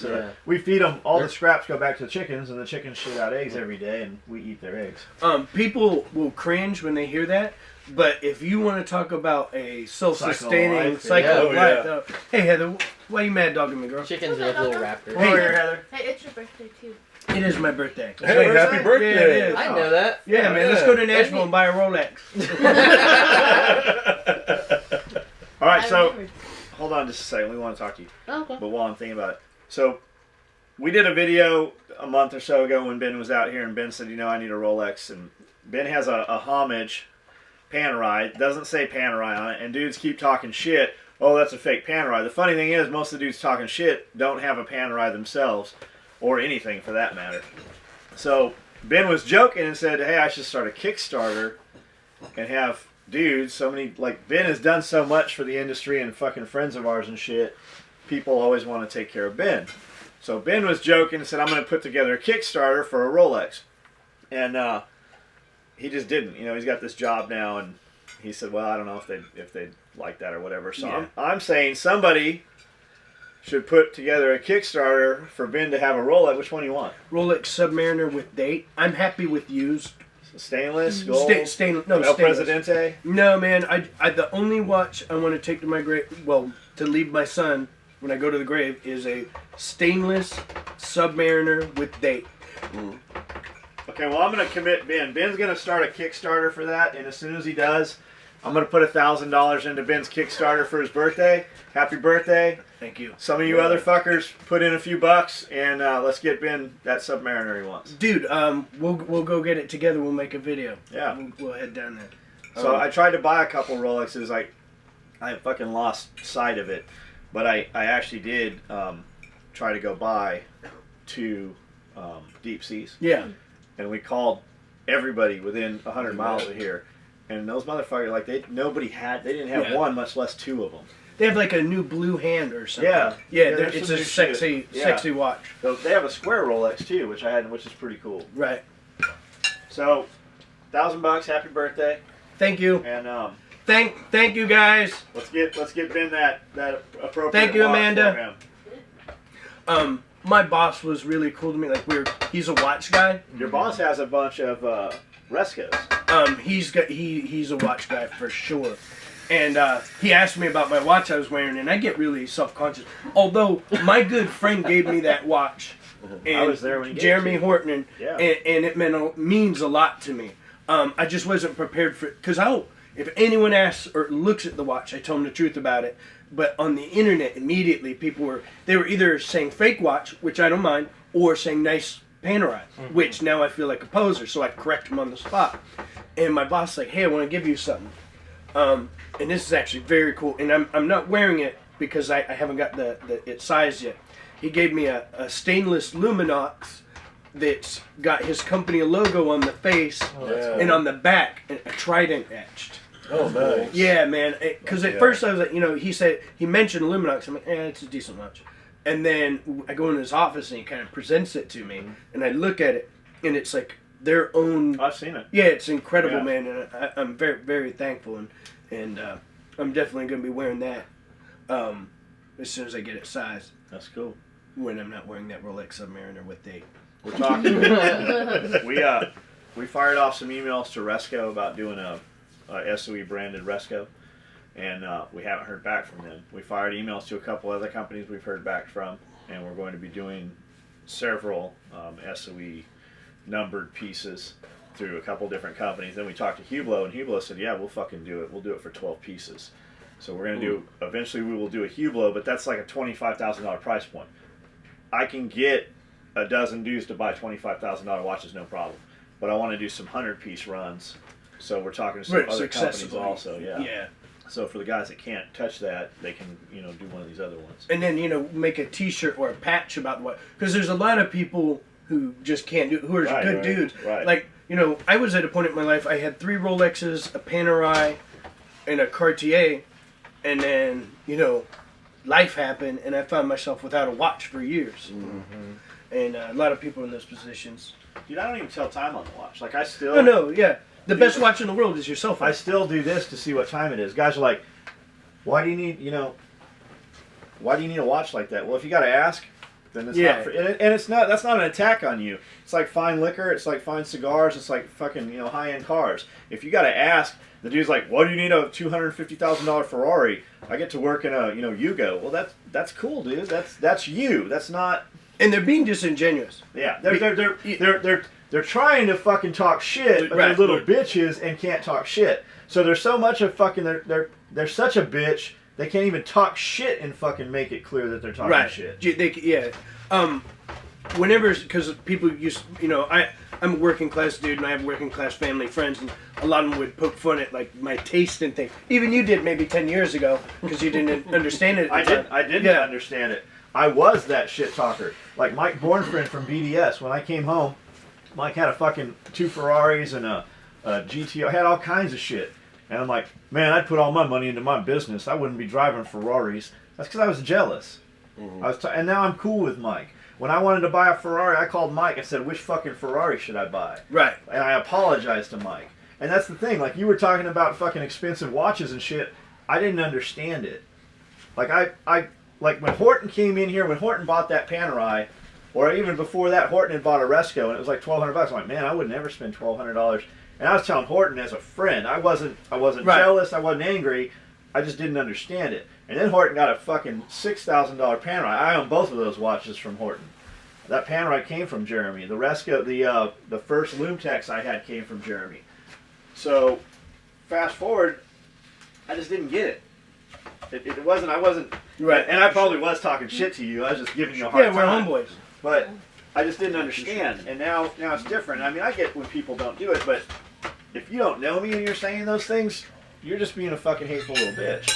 So we feed them, all the scraps go back to the chickens, and the chickens shit out eggs every day, and we eat their eggs. People will cringe when they hear that, but if you want to talk about a self-sustaining cycle of life, hey Heather, why are you mad dogging me, girl? Chickens are like little raptors. Hey Heather. Hey, it's your birthday too. It is my birthday. Hey, happy birthday! Yeah, it is. I know that. Yeah, man, let's go to Nashville and buy a Rolex. All right, so hold on just a second. We want to talk to you. Okay. But while I'm thinking about it, so we did a video a month or so ago when Ben was out here, and Ben said, I need a Rolex, and Ben has a homage Panerai. It doesn't say Panerai on it, and dudes keep talking shit. Oh, that's a fake Panerai. The funny thing is, most of the dudes talking shit don't have a Panerai themselves, or anything for that matter. So Ben was joking and said, hey, I should start a Kickstarter and have dudes, so many, like, Ben has done so much for the industry and fucking friends of ours and shit. People always want to take care of Ben. So Ben was joking and said, I'm going to put together a Kickstarter for a Rolex. And he just didn't. He's got this job now, and he said, well, I don't know if they'd like that or whatever. So I'm saying somebody should put together a Kickstarter for Ben to have a Rolex. Which one do you want? Rolex Submariner with date. I'm happy with used. Stainless? Gold? No, El stainless. Presidente? No, man. I the only watch I want to take to my grave, to leave my son when I go to the grave, is a stainless Submariner with date. Okay, well, I'm going to commit Ben. Ben's going to start a Kickstarter for that, and as soon as he does, I'm going to put $1,000 into Ben's Kickstarter for his birthday. Happy birthday. Thank you. Some of you other fuckers put in a few bucks, and let's get Ben that Submariner he wants. Dude, we'll go get it together. We'll make a video. Yeah. We'll head down there. So I tried to buy a couple Rolexes. I fucking lost sight of it. But I actually did try to go buy 2 Deep Seas. Yeah. And we called everybody within 100 miles of here. And those motherfuckers, they didn't have one, much less 2 of them. They have like a new blue hand or something. Yeah. It's a sexy watch. So they have a square Rolex too, which I had, which is pretty cool. Right. So, $1,000. Happy birthday. Thank you. And thank you guys. Let's get Ben that appropriate. Thank you, watch Amanda. for him. My boss was really cool to me. He's a watch guy. Your boss has a bunch of Rescos. He's a watch guy for sure. And he asked me about my watch I was wearing, and I get really self-conscious. Although my good friend gave me that watch, and I was there when he gave Jeremy it to you. Horton, and it means a lot to me. I just wasn't prepared for it, because if anyone asks or looks at the watch, I tell them the truth about it. But on the internet, immediately people were either saying fake watch, which I don't mind, or saying nice Panerai, which now I feel like a poser, so I correct them on the spot. And my boss like, hey, I want to give you something. And this is actually very cool. And I'm not wearing it because I haven't got it sized yet. He gave me a stainless Luminox that's got his company logo on the face and on the back, and a trident etched. Oh, nice. Yeah, man. Because at first I was like, he mentioned Luminox. I'm like, it's a decent watch. And then I go in his office and he kind of presents it to me, and I look at it, and it's like their own. I've seen it. Yeah, it's incredible, man, and I'm very, very thankful, and I'm definitely going to be wearing that as soon as I get it sized. That's cool. When I'm not wearing that Rolex Submariner with date. We're talking. we fired off some emails to Resco about doing a SOE branded Resco, and we haven't heard back from them. We fired emails to a couple other companies we've heard back from, and we're going to be doing several SOE numbered pieces through a couple different companies. Then we talked to Hublot, and Hublot said, yeah, we'll fucking do it. We'll do it for 12 pieces. So we're going to do, eventually we will do a Hublot, but that's like a $25,000 price point. I can get a dozen dudes to buy $25,000 watches, no problem. But I want to do some 100-piece runs. So we're talking to some other companies also. Yeah. So for the guys that can't touch that, they can, do one of these other ones. And then, make a T-shirt or a patch about what, because there's a lot of people who just can't do it, who are good dudes. Right. Like, I was at a point in my life, I had 3 Rolexes, a Panerai, and a Cartier, and then, life happened, and I found myself without a watch for years. Mm-hmm. And a lot of people in those positions. Dude, I don't even tell time on the watch. Like, I still... Oh, no, yeah. The best watch in the world is your cell phone. I still do this to see what time it is. Guys are like, why do you need a watch like that? Well, if you got to ask, then it's Yeah. not. And it's not. That's not an attack on you. It's like fine liquor. It's like fine cigars. It's like fucking high end cars. If you got to ask, the dude's like, "What do you need a $250,000 Ferrari?" I get to work in a Yugo. Well, that's cool, dude. That's you. That's not. And they're being disingenuous. Yeah, they're trying to fucking talk shit, but Right. they're little bitches and can't talk shit. So there's so much of fucking they're such a bitch they can't even talk shit and fucking make it clear that they're talking shit. Whenever, because people used, I'm a working class dude and I have working class family friends, and a lot of them would poke fun at like my taste and things. Even you did maybe 10 years ago because you didn't understand it. I didn't understand it. I was that shit talker. Like Mike Bornfriend from BDS. When I came home, Mike had a fucking 2 Ferraris and a GTO. I had all kinds of shit. And I'm like, man, I'd put all my money into my business. I wouldn't be driving Ferraris. That's because I was jealous. Mm-hmm. And now I'm cool with Mike. When I wanted to buy a Ferrari, I called Mike and said, which fucking Ferrari should I buy? Right. And I apologized to Mike. And that's the thing. Like, you were talking about fucking expensive watches and shit. I didn't understand it. Like, like when Horton came in here, when Horton bought that Panerai, or even before that, Horton had bought a Resco, and it was like $1,200. I'm like, man, I would never spend $1,200. And I was telling Horton as a friend, I wasn't Right. jealous, I wasn't angry, I just didn't understand it. And then Horton got a fucking $6,000 Panerai. I own both of those watches from Horton. That Panerai came from Jeremy. The Resco, the first Lumtex I had came from Jeremy. So, fast forward, I just didn't get it. It wasn't. I wasn't. Right. And I probably was talking shit to you. I was just giving you a hard Yeah, time. we're homeboys. But I just didn't understand. And now it's different. I mean, I get when people don't do it, but if you don't know me and you're saying those things, you're just being a fucking hateful little bitch.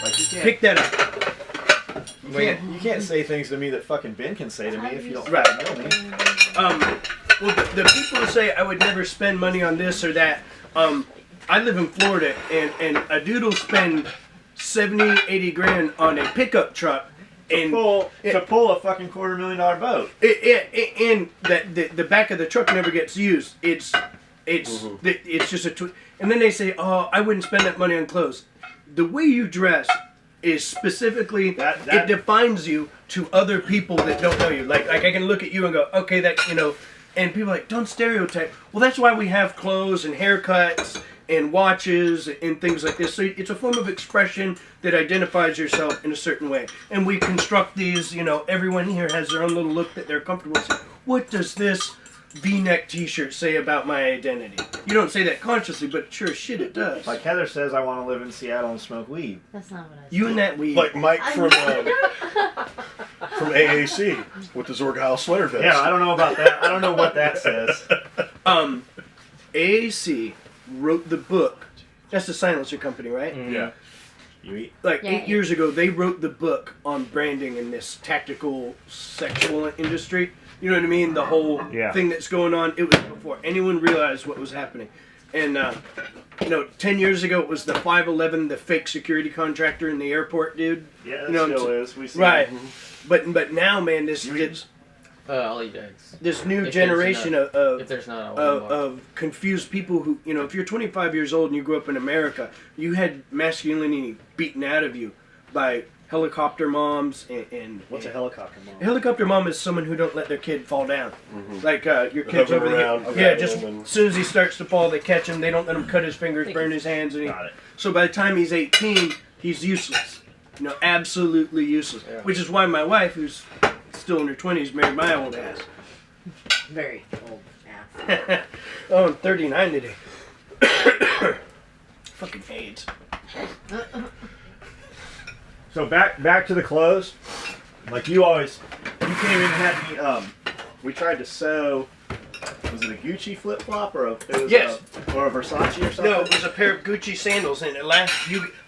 Like, you can't Pick that up. you can't say things to me that fucking Ben can say to me if you don't Right. fucking know me. Well, the people who say I would never spend money on this or that, I live in Florida, and a dude will spend 70, 80 grand on a pickup truck and To pull a fucking $250,000 boat. and the back of the truck never gets used. It's just a and then they say, oh, I wouldn't spend that money on clothes. The way you dress is specifically it defines you to other people that don't know you. Like I can look at you and go, okay, that and people are like, don't stereotype. Well, that's why we have clothes and haircuts and watches and things like this. So it's a form of expression that identifies yourself in a certain way. And we construct these, everyone here has their own little look that they're comfortable with. What does this V-neck t-shirt say about my identity? You don't say that consciously, but sure as shit it does. Like Heather says, I want to live in Seattle and smoke weed. That's not what I said. You and that weed. Like Mike from AAC with the Zorgile sweater vest. Yeah, I don't know about that. I don't know what that says. AAC wrote the book. That's the silencer company, right? Yeah. You eat? Like Yeah, 8 yeah. years ago, they wrote the book on branding in this tactical sexual industry. You know what I mean? The whole thing that's going on. It was before anyone realized what was happening. And, 10 years ago, it was the 511, the fake security contractor in the airport, dude. Yeah, that You know, still is. We see Right. it. But now, man, this I'll eat eggs. this new If generation there's of If there's not, I'll eat more. of confused people who, if you're 25 years old and you grew up in America, you had masculinity beaten out of you by helicopter moms and What's a helicopter mom? a helicopter mom is someone who don't let their kid fall down. Like your kid's Hover over the around, hill. grab Yeah, him just and- as soon as he starts to fall, they catch him. They don't let him cut his fingers, burn his hands, and Got it. so by the time he's 18, he's useless. Absolutely useless. Yeah. Which is why my wife, who's still in her 20s, married my old ass. Very old ass. Oh, I'm 39 today. Fucking AIDS. So back to the clothes. Like you came in and had me. We tried to sew. Was it a Gucci flip flop or Yes. or a Versace or something? No, it was a pair of Gucci sandals, and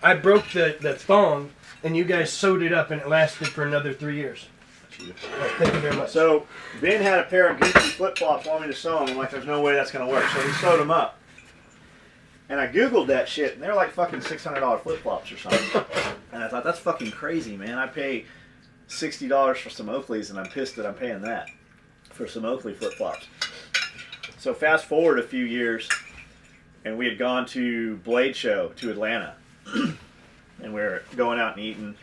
I broke the thong, and you guys sewed it up, and it lasted for another 3 years. Thank you very much. So Ben had a pair of Gucci flip flops, wanted me to sew them. I'm like, there's no way that's gonna work. So we sewed them up. And I googled that shit, and they're like fucking $600 flip flops or something. And I thought, that's fucking crazy, man. I pay $60 for some Oakleys, and I'm pissed that I'm paying that for some Oakley flip flops. So fast forward a few years, and we had gone to Blade Show to Atlanta, and we were going out and eating.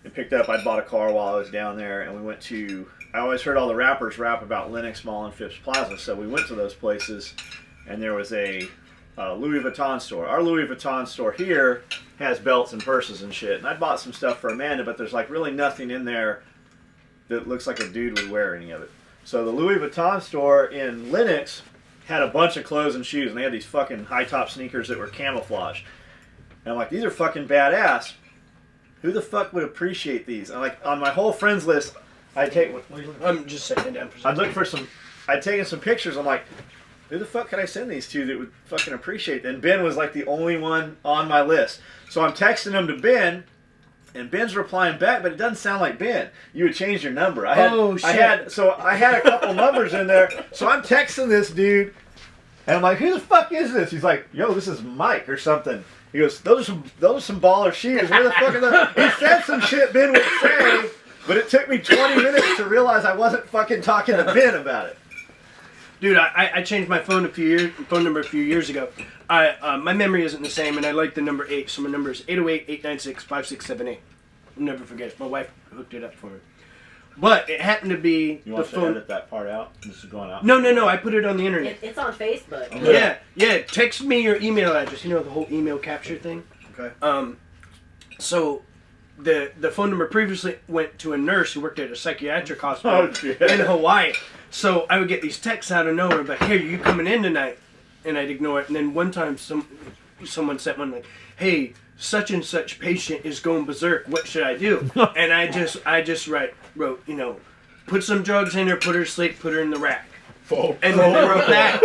and picked up. I bought a car while I was down there, and we went to. I always heard all the rappers rap about Lenox Mall and Phipps Plaza, so we went to those places, and there was a Louis Vuitton store. Our Louis Vuitton store here has belts and purses and shit, and I bought some stuff for Amanda, but there's like really nothing in there that looks like a dude would wear any of it. So the Louis Vuitton store in Lenox had a bunch of clothes and shoes, and they had these fucking high-top sneakers that were camouflage. And I'm like, these are fucking badass. Who the fuck would appreciate these? And like on my whole friends list, I'm just sitting down for a I'd second. look for some. I'd taken some pictures. I'm like, who the fuck could I send these to that would fucking appreciate them? And Ben was like the only one on my list. So I'm texting him to Ben, and Ben's replying back, but it doesn't sound like Ben. You had changed your number. I had a couple numbers in there. So I'm texting this dude, and I'm like, who the fuck is this? He's like, yo, this is Mike or something. He goes, those are some baller shoes. Where the fuck are those? He said some shit Ben would say, but it took me 20 minutes to realize I wasn't fucking talking to Ben about it. Dude, I changed my phone number a few years ago. My memory isn't the same, and I like the number 8, so my number is 808-896-5678. I'll never forget it. My wife hooked it up for me. But it happened to be You want the to phone. edit that part out? This is going out. No. I put it on the internet. It's on Facebook. Yeah. Text me your email address. You know the whole email capture thing. Okay. So the phone number previously went to a nurse who worked at a psychiatric hospital Oh, shit. in Hawaii. So I would get these texts out of nowhere, like, "Hey, are you coming in tonight?" And I'd ignore it. And then one time, someone sent one like, "Hey, such and such patient is going berserk. What should I do?" And I just wrote, you know, put some drugs in her, put her to sleep, put her in the rack. Oh, And then they wrote that,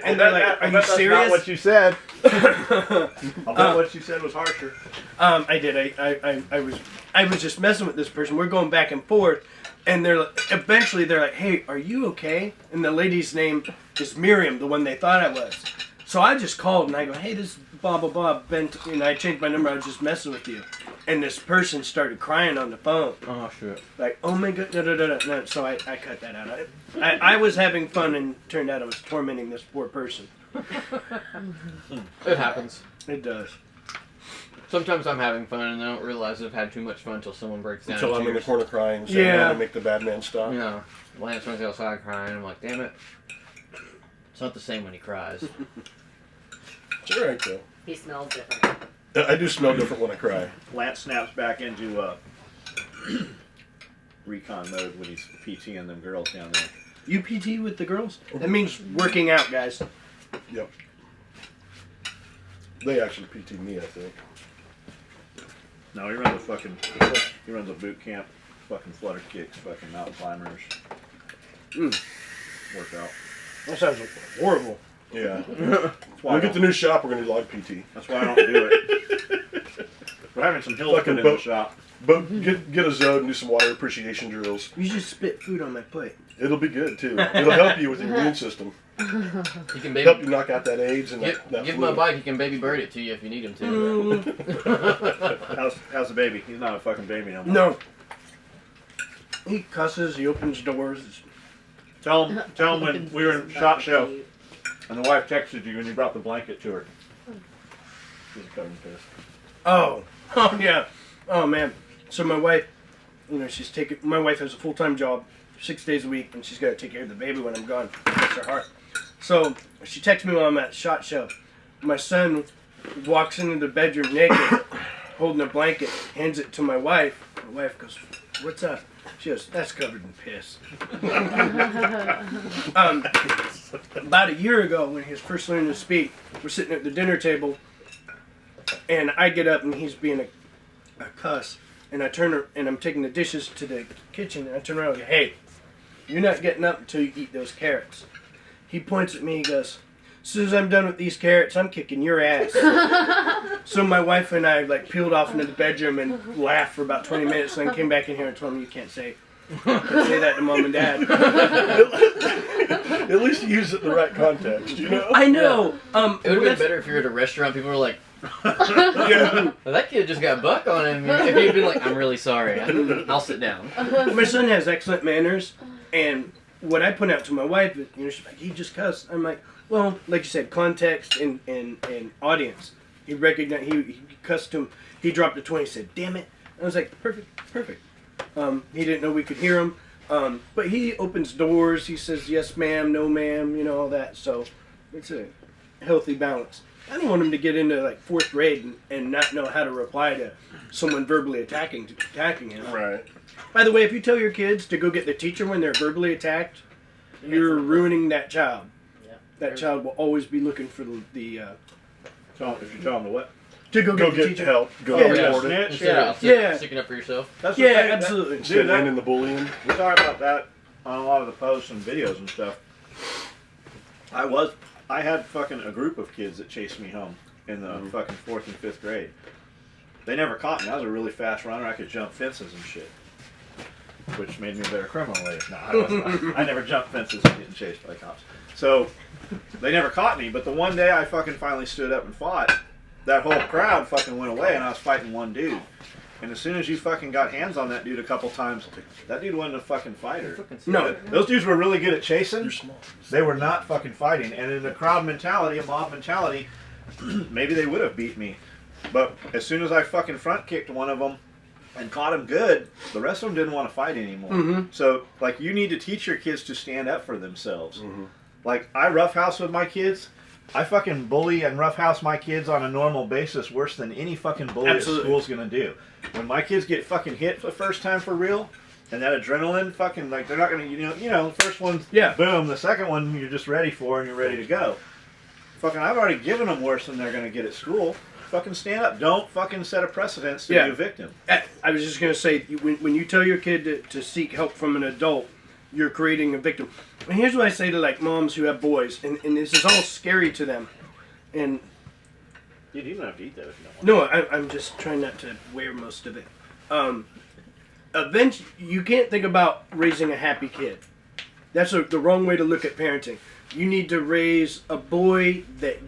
and they're like, "Are you serious?" Not what you said. I bet what you said was harsher. I did. I was just messing with this person. We're going back and forth, and eventually they're like, "Hey, are you okay?" And the lady's name is Miriam, the one they thought I was. So I just called and I go, "Hey, this is blah blah blah." Ben, and I changed my number. I was just messing with you, and this person started crying on the phone, Oh shit. like, "Oh my god, no." So I cut that out. I was having fun, and turned out I was tormenting this poor person. It happens. It does. Sometimes I'm having fun and I don't realize I've had too much fun until someone breaks down. until I'm in the tears. corner crying, saying, Yeah. "I make the bad man stop." You know, Lance runs outside crying. I'm like, damn it. It's not the same when he cries. It's all right though. He smells different. I do smell different when I cry. Lance snaps back into recon mode when he's PTing them girls down there. You PT with the girls? That means working out, guys. Yep. They actually PT me, I think. No, he runs a boot camp, fucking flutter kicks, fucking mountain climbers. Workout. That sounds horrible. Yeah. That's why, When we I get the don't, new shop, we're gonna do log PT. that's why I don't do it. We're having some hills Fucking put in the boat. shop. But get a Zode and do some water appreciation drills. You just spit food on my plate. It'll be good too. It'll help you with your immune system. He can Help you baby. knock out that AIDS and Give that him flu. a bike. He can baby bird it to you if you need him to. How's the baby? He's not a fucking baby no more. No. He cusses, he opens doors. Tell him when we were in SHOT Show and the wife texted you and you brought the blanket to her. She's covered in piss. Oh yeah. Oh man. So my wife, you know, my wife has a full-time job, 6 days a week, and she's got to take care of the baby when I'm gone. Bless her heart. So she texts me while I'm at SHOT Show. My son walks into the bedroom naked, holding a blanket, hands it to my wife. My wife goes, "What's up?" She goes, "That's covered in piss." About a year ago, when he was first learning to speak, we're sitting at the dinner table, and I get up and he's being a cuss, and I turn and I'm taking the dishes to the kitchen, and I turn around and go, "Hey, you're not getting up until you eat those carrots." He points at me, he goes, "As soon as I'm done with these carrots, I'm kicking your ass." So my wife and I peeled off into the bedroom and laughed for about 20 minutes, and then came back in here and told him, "You can't say that to mom and dad." At least you use it in the right context, you know? I know. It would have been better if you're at a restaurant. People were like, Yeah. well, "That kid just got buck on him." If you'd been like, "I'm really sorry. I'll sit down." My son has excellent manners, and what I point out to my wife is, you know, she's like, "He just cussed." I'm like, well, like you said, context and audience. He recognized, he cussed him. He dropped a 20. He said, "Damn it, I was like, perfect. He didn't know we could hear him. But he opens doors. He says, yes, ma'am, no, ma'am, all that. So it's a healthy balance. I don't want him to get into like 4th grade and not know how to reply to someone verbally attacking him. Right. By the way, if you tell your kids to go get the teacher when they're verbally attacked, you're ruining that child. Yeah. That child will always be looking for the So if you tell them to what? to go Go get the get teacher. help. Go Yeah. report it. Snitch. Instead of Yeah. sticking up for yourself. That's the Yeah, thing, absolutely. Instead of that- ending the bullying. We talk about that on a lot of the posts and videos and stuff. I had fucking a group of kids that chased me home in the fucking 4th and 5th grade. They never caught me. I was a really fast runner. I could jump fences and shit, which made me a better criminal later. No, I wasn't. I never jumped fences and getting chased by cops. So they never caught me. But the one day I fucking finally stood up and fought, that whole crowd fucking went away, and I was fighting one dude. And as soon as you fucking got hands on that dude a couple times, that dude wasn't a fucking fighter. No. Those dudes were really good at chasing. You're small. They were not fucking fighting. And in a crowd mentality, a mob mentality, maybe they would have beat me. But as soon as I fucking front kicked one of them and caught him good, the rest of them didn't want to fight anymore. Mm-hmm. So, like, you need to teach your kids to stand up for themselves. Mm-hmm. Like, I roughhouse with my kids. I fucking bully and roughhouse my kids on a normal basis worse than any fucking bully Absolutely. at school's gonna do. When my kids get fucking hit for the first time for real, and that adrenaline fucking, like, they're not gonna, the first one's Yeah. boom, the second one you're just ready for and you're ready to go. Fucking, I've already given them worse than they're gonna get at school. Fucking stand up. Don't fucking set a precedence to Yeah. be a victim. I was just going to say, when you tell your kid to seek help from an adult, you're creating a victim. And here's what I say to like moms who have boys, and this is all scary to them. And Dude, you don't have to eat that if you don't want. no, I'm just trying not to wear most of it. Eventually, you can't think about raising a happy kid. That's the wrong way to look at parenting. You need to raise a boy that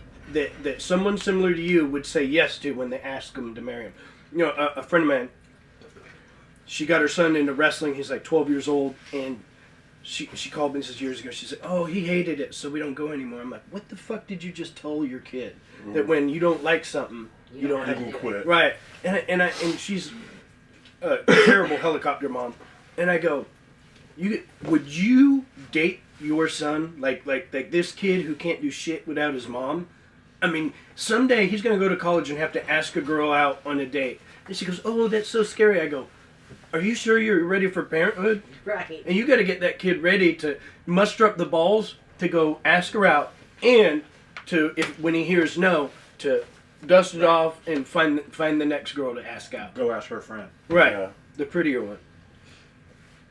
someone similar to you would say yes to when they ask him to marry him. A friend of mine, she got her son into wrestling. He's like 12 years old, and she called me and says years ago, she said, oh, he hated it, so we don't go anymore. I'm like, what the fuck did you just tell your kid? That when you don't like something, you don't have You to can quit. Right. And she's a terrible helicopter mom. And I go, would you date your son like this kid who can't do shit without his mom? I mean, someday he's going to go to college and have to ask a girl out on a date. And she goes, oh, that's so scary. I go, are you sure you're ready for parenthood? Right. And you got to get that kid ready to muster up the balls to go ask her out, and to, when he hears no, to dust it off and find the next girl to ask out. Go ask her friend. Right. Yeah. The prettier one.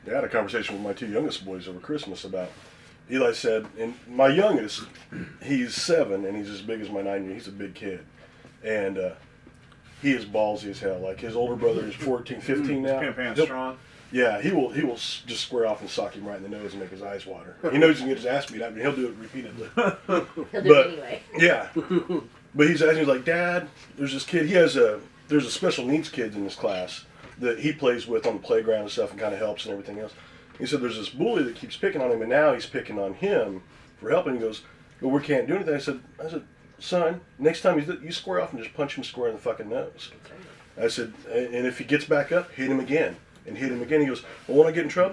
I had a conversation with my 2 youngest boys over Christmas about. Eli said, and my youngest, he's 7 and he's as big as my 9-year. He's a big kid, and he is ballsy as hell. Like his older brother is 14, 15 now. Pam He'll- strong. Yeah, he will just square off and sock him right in the nose and make his eyes water. He knows he can get his ass beat up, and he'll do it repeatedly. He'll do But- it anyway. Yeah, but he's asking, he's like, Dad, there's this kid. There's a special needs kid in his class that he plays with on the playground and stuff, and kind of helps and everything else. He said there's this bully that keeps picking on him, and now he's picking on him for helping. He goes, well, we can't do anything. I said, son, next time you square off and just punch him square in the fucking nose. I said, and if he gets back up, hit him again. And hit him again. He goes, well, when I get in trouble,